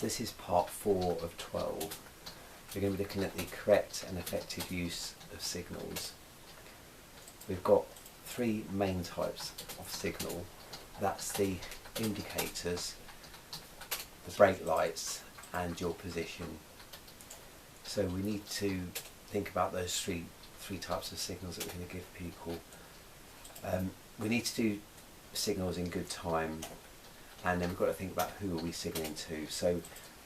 This is part 4 of 12. We're going to be looking at the correct and effective use of signals. We've got 3 main types of signal. That's the indicators, the brake lights and your position. So we need to think about those three types of signals that we're going to give people. We need to do signals in good time, and then we've got to think about who are we signalling to. So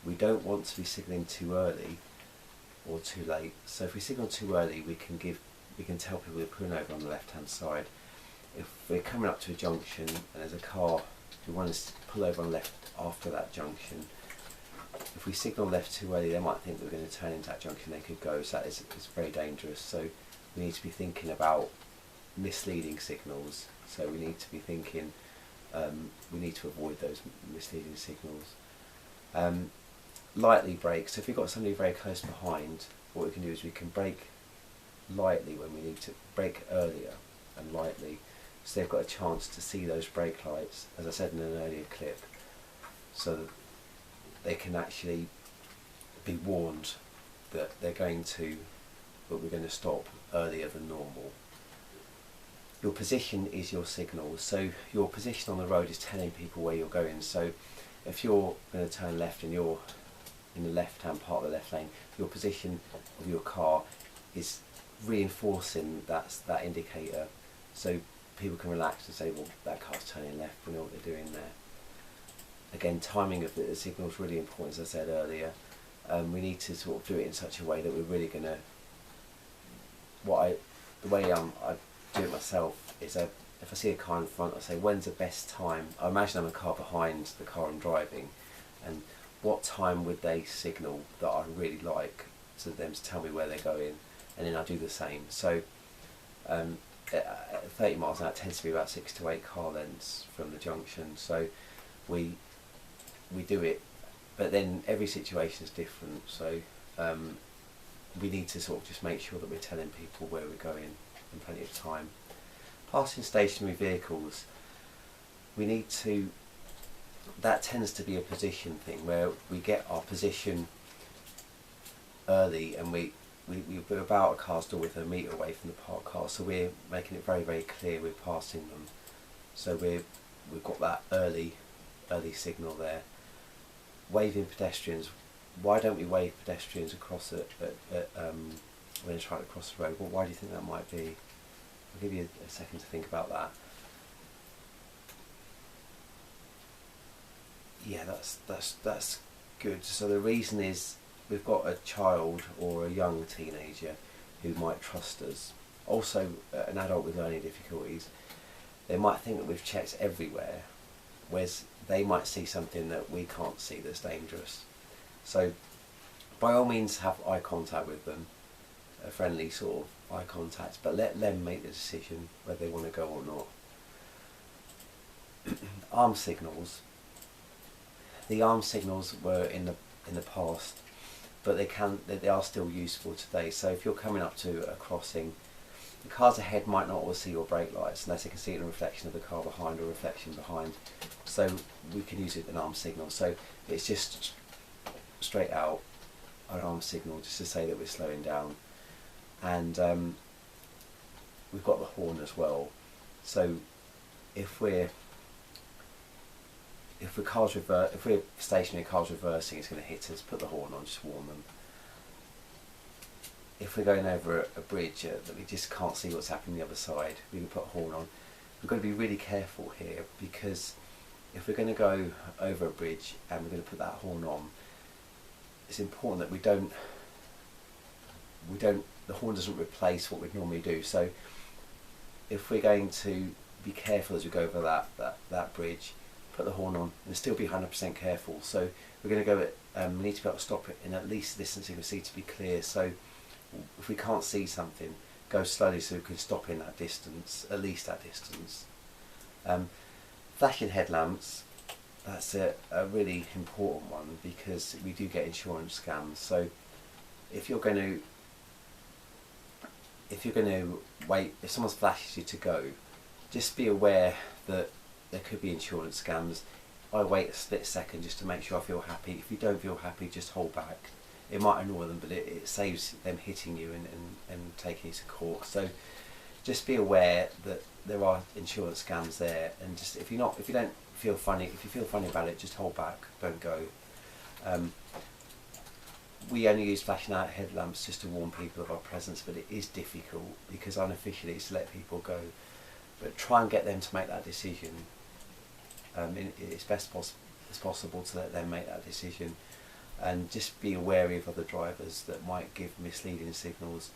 we don't want to be signalling too early or too late. So if we signal too early, we can tell people we're pulling over on the left hand side. If we're coming up to a junction and there's a car who wants to pull over on the left after that junction, if we signal left too early, they might think that we're going to turn into that junction, they could go, so it's very dangerous. So we need to be thinking about misleading signals. So we need to be thinking, we need to avoid those misleading signals. Lightly brake, so if we've got somebody very close behind, what we can do is we can brake lightly when we need to, brake earlier and lightly, so they've got a chance to see those brake lights, as I said in an earlier clip, so that they can actually be warned that we're going to stop earlier than normal. Your position is your signal, so your position on the road is telling people where you're going. So if you're going to turn left and you're in the left hand part of the left lane, your position of your car is reinforcing that indicator, so people can relax and say, well, that car's turning left, we know what they're doing there. Again, timing of the signal is really important, as I said earlier. We need to sort of do it in such a way that we're really going to, the way I do it myself is, if I see a car in front, I say, when's the best time? I imagine I'm a car behind the car I'm driving, and what time would they signal that I really like, to them to tell me where they're going, and then I do the same. So at 30 miles an hour, it tends to be about 6 to 8 car lengths from the junction. So we do it, but then every situation is different. So we need to sort of just make sure that we're telling people where we're going in plenty of time. Passing stationary vehicles, we need to, that tends to be a position thing where we get our position early, and we're about a car's door with a metre away from the parked car, so we're making it very, very clear we're passing them. So we've got that early signal there. Waving pedestrians, why don't we wave pedestrians across when they're trying to cross the road? Well, why do you think that might be? I'll give you a second to think about that. Yeah, that's good. So the reason is we've got a child or a young teenager who might trust us. Also, an adult with learning difficulties, they might think that we've checked everywhere, whereas they might see something that we can't see that's dangerous. So by all means have eye contact with them, a friendly sort of eye contact, but let them make the decision whether they want to go or not. Arm signals. The arm signals were in the past, but they are still useful today. So if you're coming up to a crossing, the cars ahead might not always see your brake lights unless they can see it in a reflection of the car behind or reflection behind. So we can use it as an arm signal. So it's just straight out an arm signal just to say that we're slowing down. And we've got the horn as well. So if we're stationary, cars reversing, it's going to hit us, put the horn on, just warn them. If we're going over a bridge that we just can't see what's happening on the other side, we can put a horn on. We've got to be really careful here, because if we're going to go over a bridge and we're going to put that horn on, it's important that the horn doesn't replace what we'd normally do. So if we're going to be careful as we go over that bridge, put the horn on and still be 100% careful. So we're going to go we need to be able to stop it in at least the distance you can see to be clear. So if we can't see something, go slowly so we can stop in that distance, at least that distance. Flashing headlamps, that's a really important one, because we do get insurance scams. So if you're going to wait, if someone flashes you to go, just be aware that there could be insurance scams. I wait a split second just to make sure I feel happy. If you don't feel happy, just hold back. It might annoy them, but it saves them hitting you and taking you to court. So just be aware that there are insurance scams there, and just if you don't feel funny, if you feel funny about it, just hold back, don't go. We only use flashing out headlamps just to warn people of our presence, but it is difficult because unofficially it's to let people go. But try and get them to make that decision. It's best as possible to let them make that decision, and just be wary of other drivers that might give misleading signals.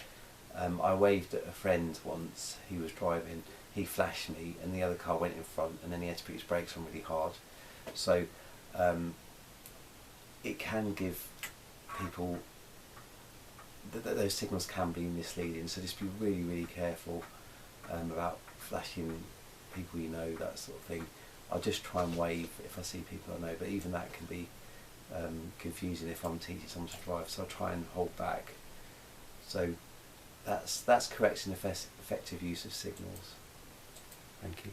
I waved at a friend once. He was driving, he flashed me and the other car went in front, and then he had to put his brakes on really hard. So it can give people, those signals can be misleading, so just be really, really careful about flashing people you know, that sort of thing. I'll just try and wave if I see people I know, but even that can be confusing if I'm teaching someone to drive, so I'll try and hold back. So that's correct and effective use of signals. Thank you.